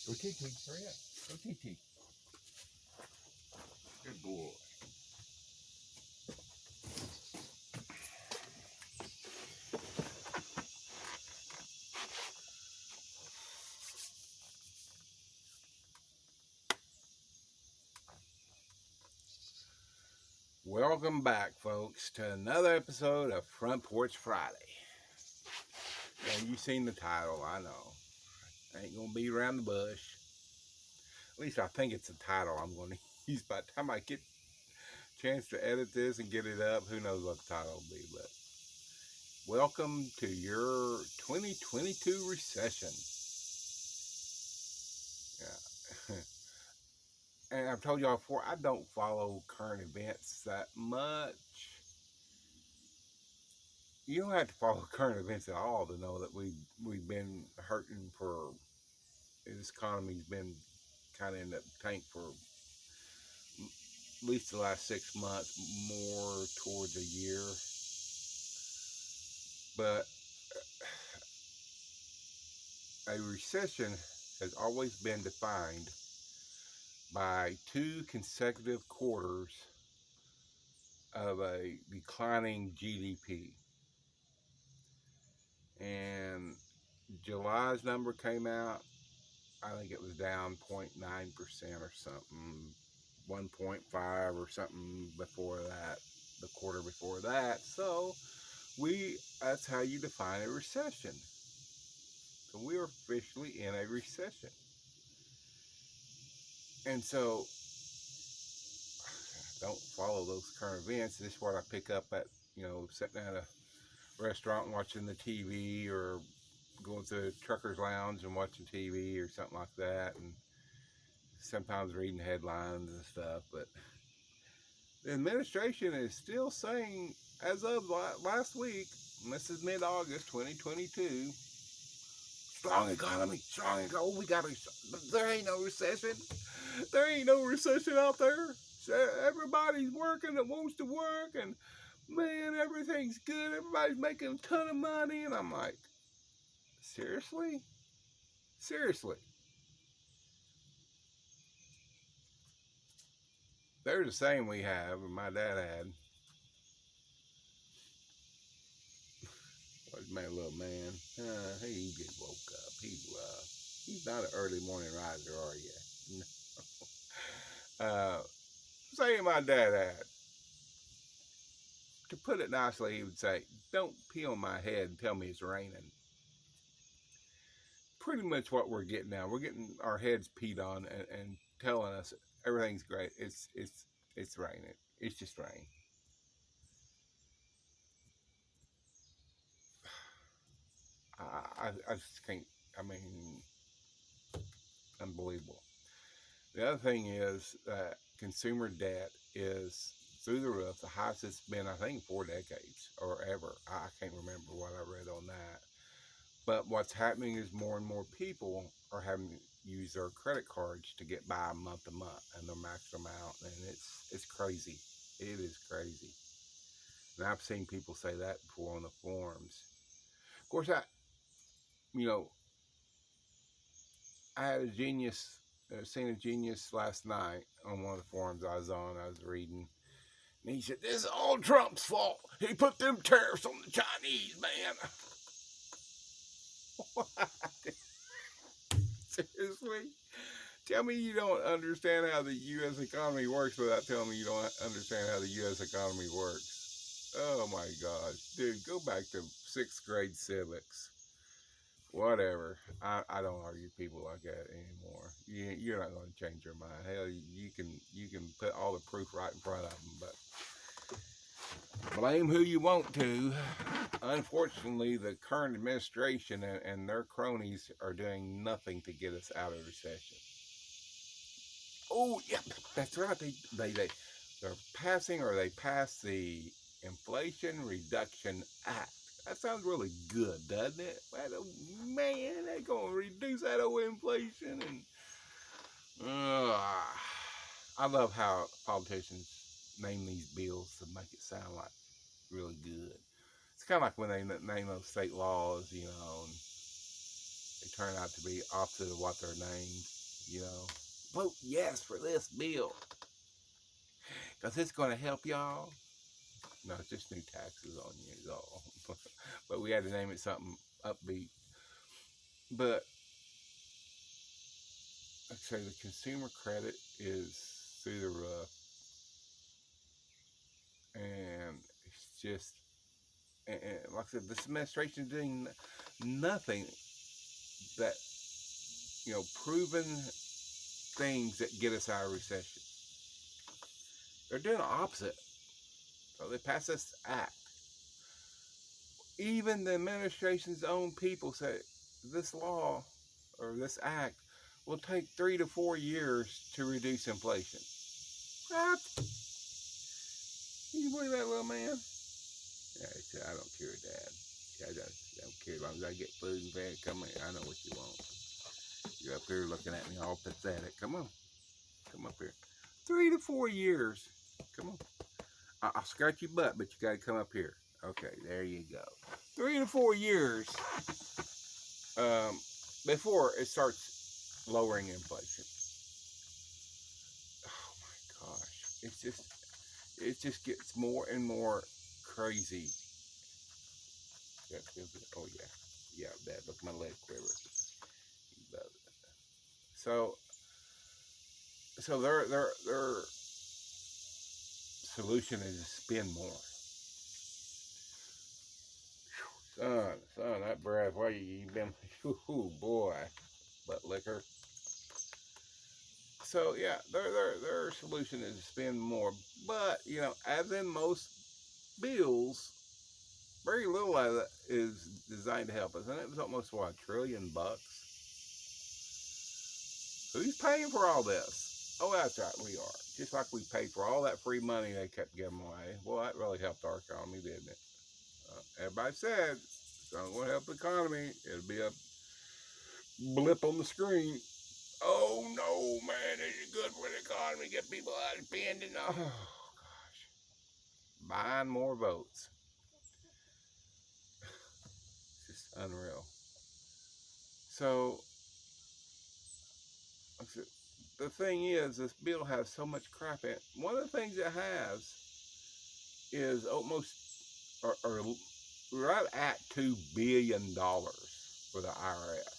Go TT, hurry up. Go TT. Good boy. Welcome back, folks, to another episode of Front Porch Friday. And you've seen the title, I know. I ain't gonna be around the bush. At least I think it's the title I'm gonna use by the time I get a chance to edit this and get it up. Who knows what the title will be, but welcome to your 2022 recession. Yeah. And I've told y'all before, I don't follow current events that much. You don't have to follow current events at all to know that we've been hurting for, this economy's been kind of in the tank for at least the last 6 months, more towards a year. But a recession has always been defined by 2 consecutive quarters of a declining GDP. And July's number came out, I think it was down 0.9% or something, 1.5 or something before that, the quarter before that. So that's how you define a recession. So we are officially in a recession. And so don't follow those current events. This is what I pick up at, sitting at a restaurant and watching the TV, or going to the trucker's lounge and watching TV or something like that, and sometimes reading headlines and stuff. But the administration is still saying, as of last week, and this is mid-August 2022, strong economy. There ain't no recession. There ain't no recession out there. Everybody's working that wants to work, and man, everything's good. Everybody's making a ton of money. And I'm like, seriously? Seriously? They're the same we have, or my dad had. What's my little man? He just woke up. He's not an early morning riser, are you? No. Same my dad had. To put it nicely, he would say, "Don't pee on my head and tell me it's raining." Pretty much what we're getting now. We're getting our heads peed on and telling us everything's great. It's raining. It's just rain. I just can't. I mean, unbelievable. The other thing is that consumer debt is through the roof, the highest it's been, I think, 4 decades or ever. I can't remember what I read on that. But what's happening is more and more people are having to use their credit cards to get by month to month, and they're maxing them out, and it's crazy. It is crazy. And I've seen people say that before on the forums. Of course, I had seen a genius last night on one of the forums I was on. I was reading, and he said, "This is all Trump's fault. He put them tariffs on the Chinese, man." What? Seriously? Tell me you don't understand how the U.S. economy works without telling me you don't understand how the U.S. economy works. Oh my gosh. Dude, go back to 6th grade civics. Whatever. I don't argue with people like that anymore. You're not going to change your mind. Hell, you can put all the proof right in front of them, but blame who you want to. Unfortunately, the current administration and their cronies are doing nothing to get us out of recession. Oh, yeah, that's right. They're passing, or they passed, the Inflation Reduction Act. That sounds really good, doesn't it? Man, they're going to reduce that old inflation. And I love how politicians name these bills to make it sound like really good. It's kind of like when they name those state laws, and they turn out to be opposite of what they're named. Vote yes for this bill because it's going to help y'all. No, it's just new taxes on you is all. But we had to name it something upbeat. But like I say, the consumer credit is through the roof, and it's just, and like I said, this administration is doing nothing that proven things that get us out of recession. They're doing the opposite. So they passed this act. Even the administration's own people say this law or this act will take 3 to 4 years to reduce inflation. What? Can you believe that, little man? Yeah, he said, I don't care, Dad. I don't care as long as I get food and fed. Come here. I know what you want. You're up here looking at me all pathetic. Come on. Come up here. 3 to 4 years. Come on. I'll scratch your butt, but you got to come up here. Okay, there you go. 3 to 4 years before it starts lowering inflation. Oh my gosh, it just gets more and more crazy. Oh yeah, Dad, look at my leg quiver. So their solution is to spend more. Son, that breath, why you been, ooh, boy, butt liquor. So yeah, their solution is to spend more, but as in most bills, very little of it is designed to help us, and it was almost $1 trillion. Who's paying for all this? Oh, that's right, we are. Just like we paid for all that free money they kept giving away. Well, that really helped our economy, didn't it? Everybody said it's going to help the economy. It'll be a blip on the screen. Oh no, man, it's good for the economy. Get people out spending. Oh gosh, buying more votes. It's just unreal. So, the thing is, this bill has so much crap in it. One of the things it has is almost, or right at $2 billion for the IRS.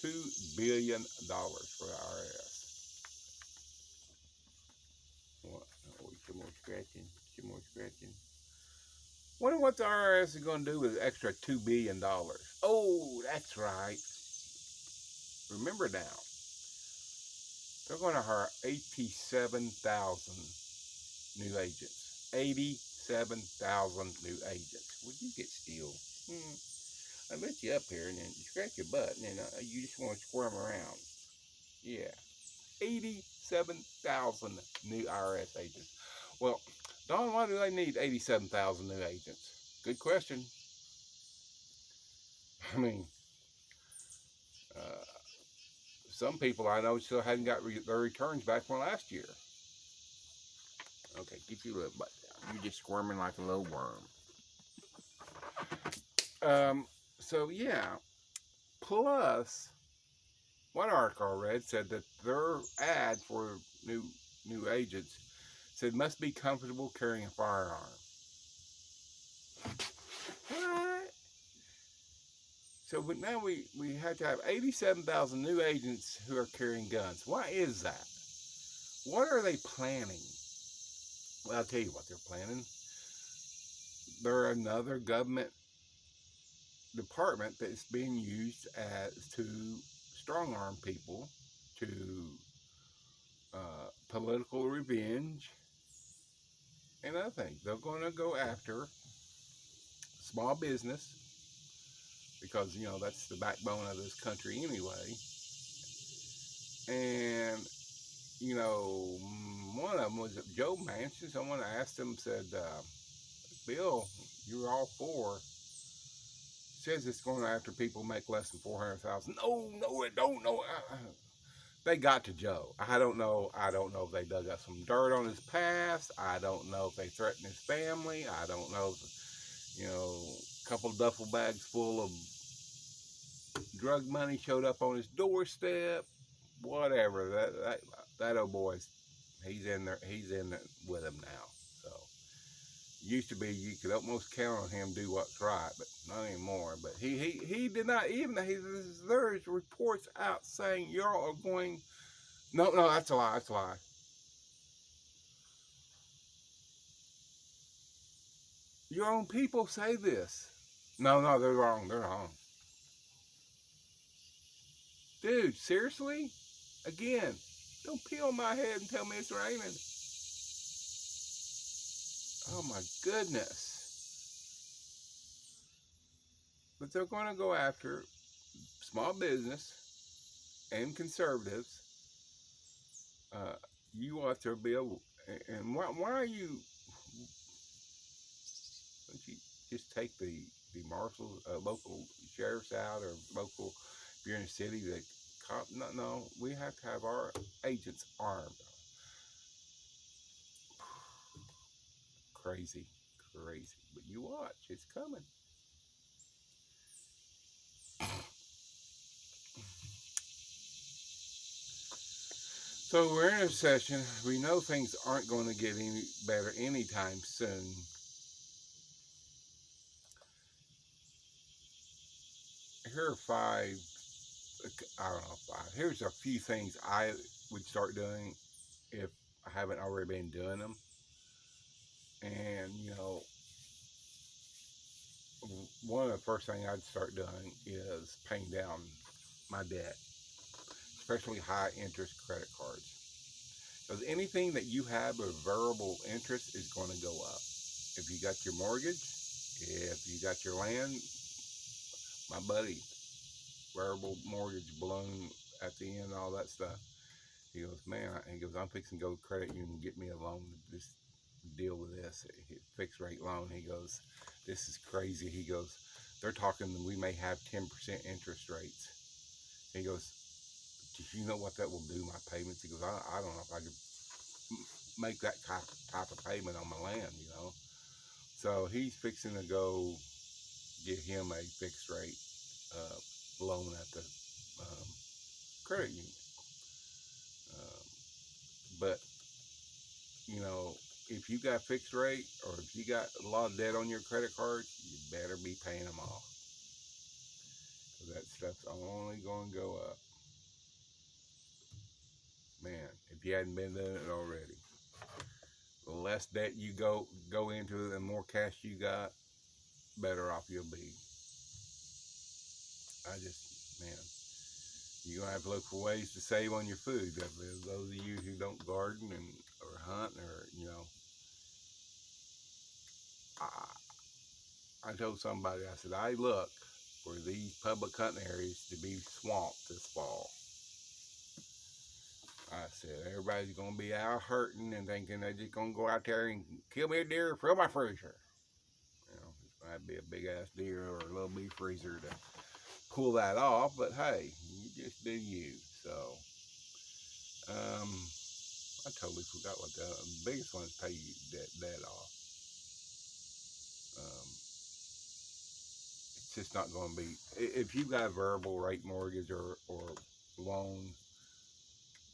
$2 billion for the IRS. What? Oh, some more scratching. Some more scratching. Wonder what the IRS is going to do with the extra $2 billion. Oh, that's right. Remember now, they're going to hire 87,000 new agents. 87,000 new agents. Would you get still? I bet you up here and then you scratch your butt and then you just want to squirm around. Yeah. 87,000 new IRS agents. Well, Don, why do they need 87,000 new agents? Good question. I mean, some people I know still hadn't got their returns back from last year. Okay, get your little butt down. You're just squirming like a little worm. So yeah. Plus, one article I read said that their ad for new agents said must be comfortable carrying a firearm. What? So now we have to have 87,000 new agents who are carrying guns. Why is that? What are they planning? Well, I'll tell you what they're planning. They're another government department that's being used to strong arm people, to political revenge, and other things. They're going to go after small business because that's the backbone of this country anyway. And one of them was Joe Manchin. Someone asked him, said, Bill, you're all for. Says it's going after people who make less than $400,000. No, it don't. No, they got to Joe. I don't know if they dug up some dirt on his past. I don't know if they threatened his family. I don't know if, a couple duffel bags full of drug money showed up on his doorstep, whatever. That old boy's he's in there. He's in it with him now. So used to be you could almost count on him do what's right, but not anymore. But he did not even. There's reports out saying y'all are going. No, that's a lie. That's a lie. Your own people say this. No, they're wrong. They're wrong. Dude, seriously? Again, don't pee on my head and tell me it's raining. Oh my goodness. But they're going to go after small business and conservatives. Uh, you ought to be able. And why are you? Don't you just take the marshals, local sheriffs out, or local? If you're in a city, that cop. No. We have to have our agents armed. Crazy. But you watch, it's coming. So we're in a recession. We know things aren't going to get any better anytime soon. Here are five. I don't know, five. Here's a few things I would start doing if I haven't already been doing them. And one of the first things I'd start doing is paying down my debt, especially high interest credit cards. Because anything that you have a variable interest is going to go up. If you got your mortgage, if you got your land, my buddy, variable mortgage balloon at the end, all that stuff. He goes, man, I'm fixing to go to credit union and get me a loan to just deal with this fixed rate loan. He goes, this is crazy. He goes, they're talking that we may have 10% interest rates. He goes, do you know what that will do my payments? He goes, I don't know if I could make that type of payment on my land. So he's fixing to go get him a fixed rate loan at the um, credit union. Um, but if you got fixed rate or if you got a lot of debt on your credit cards, you better be paying them off. Because that stuff's only going to go up. Man, if you hadn't been doing it already, the less debt you go into, the more cash you got, better off you'll be. Man, you're going to have to look for ways to save on your food. Those of you who don't garden or hunt I told somebody, I said, I look for these public hunting areas to be swamped this fall. I said, everybody's going to be out hurting and thinking they're just going to go out there and kill me a deer, fill my freezer. It's going to be a big ass deer or a little big freezer to pull that off, but hey, you just do you. So, I totally forgot what the biggest one is pay debt off. It's just not going to be, if you got a variable rate mortgage or loan,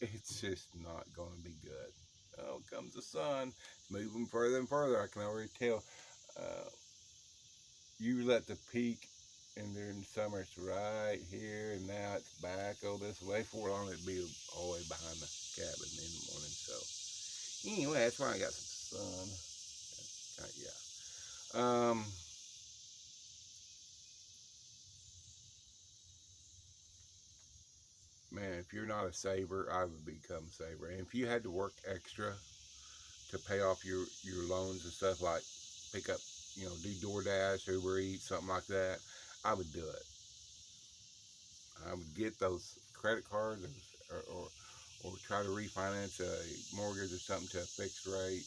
it's just not going to be good. Oh, comes the sun, moving further and further. I can already tell. You let the peak, and during the summer it's right here, and now it's back this way. For long it'd be all the way behind the cabin in the morning. So anyway, that's why I got some sun. Yeah. Man, if you're not a saver, I would become a saver. And if you had to work extra to pay off your loans and stuff, like pick up, do DoorDash, Uber Eats, something like that, I would do it. I would get those credit cards or try to refinance a mortgage or something to a fixed rate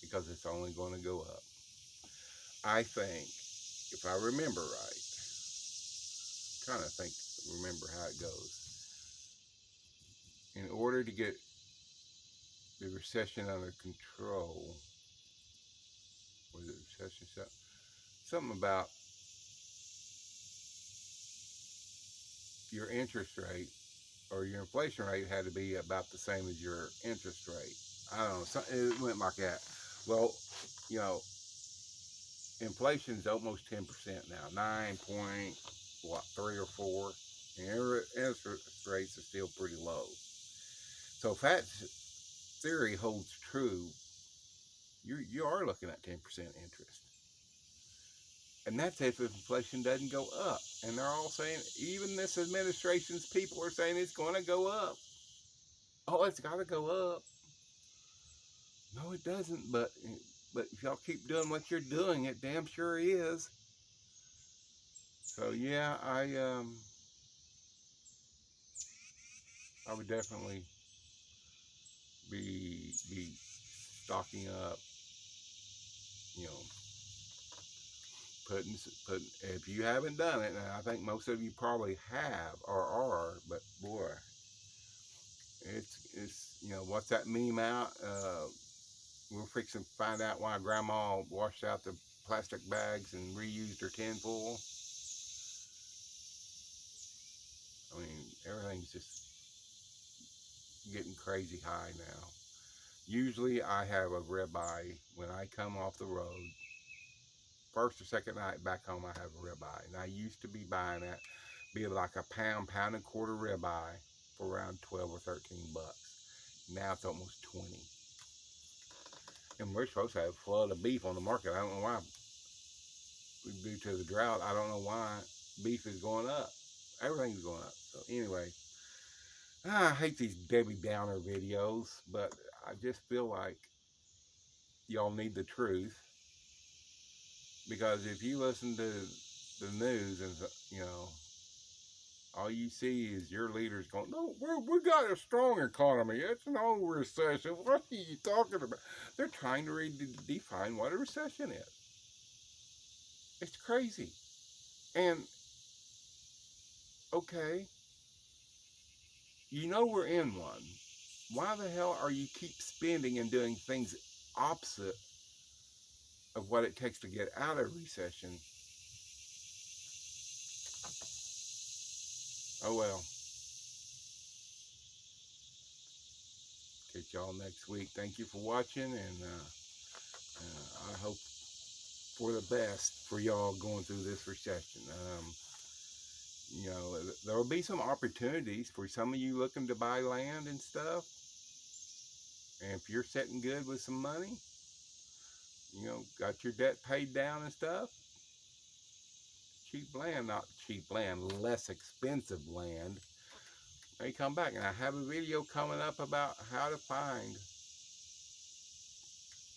because it's only going to go up. I think, if I remember right, I'm trying to remember how it goes. In order to get the recession under control, was it recession? Something about your interest rate or your inflation rate had to be about the same as your interest rate. I don't know. It went like that. Well, you know, inflation's almost 10% now, 9.3 or 4, and interest rates are still pretty low. So if that theory holds true, you are looking at 10% interest. And that's if inflation doesn't go up. And they're all saying, even this administration's people are saying it's going to go up. Oh, it's got to go up. No, it doesn't. But if y'all keep doing what you're doing, it damn sure is. So yeah, I would definitely be stocking up. You know, putting. If you haven't done it, and I think most of you probably have or are, but boy, it's you know, what's that meme out? We're fixing to find out why Grandma washed out the plastic bags and reused her tin foil. I mean, everything's just getting crazy high now. Usually I have a ribeye when I come off the road. First or second night back home, I have a ribeye. And I used to be buying that, be like a pound and a quarter ribeye for around 12 or 13 bucks. Now it's almost 20. And we're supposed to have a flood of beef on the market. I don't know why. Due to the drought, I don't know why beef is going up. Everything's going up. So anyway, I hate these Debbie Downer videos, but I just feel like y'all need the truth. Because if you listen to the news and, you know, all you see is your leaders going, no, we got a strong economy. It's no recession. What are you talking about? They're trying to redefine what a recession is. It's crazy. And, okay, you know we're in one. Why the hell are you keep spending and doing things opposite of what it takes to get out of recession? Oh well. Catch y'all next week. Thank you for watching, and I hope for the best for y'all going through this recession. You know, there will be some opportunities for some of you looking to buy land and stuff. And if you're sitting good with some money, you know, got your debt paid down and stuff, cheap land, not cheap land, less expensive land, may come back. And I have a video coming up about how to find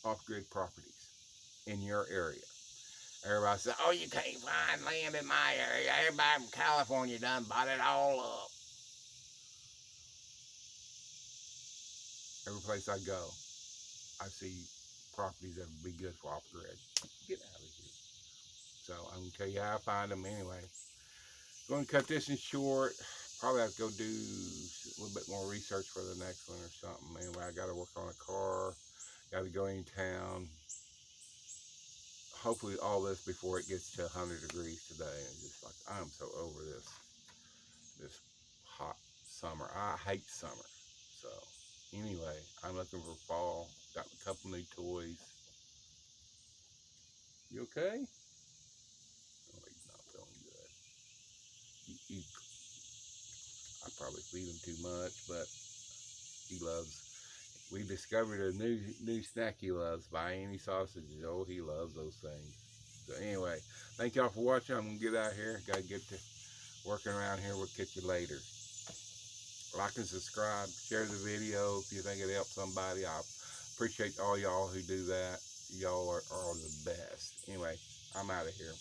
off-grid properties in your area. Everybody says, oh, you can't find land in my area. Everybody from California done bought it all up. Every place I go, I see properties that would be good for off-grid. Get out of here. So I'm going to tell you how I find them anyway. Going to cut this in short. Probably have to go do a little bit more research for the next one or something. Anyway, I got to work on a car. Got to go in town. Hopefully all this before it gets to 100 degrees today. And just like, I'm so over this hot summer. I hate summer. So anyway, I'm looking for fall. Got a couple new toys. You okay? Oh, he's not feeling good. I probably feed him too much, but he loves. We discovered a new snack he loves. Buy any sausages. Oh, he loves those things. So anyway, thank y'all for watching. I'm gonna get out of here. Gotta get to working around here. We'll catch you later. Like and subscribe. Share the video if you think it helps somebody. I appreciate all y'all who do that. Y'all are the best. Anyway, I'm out of here.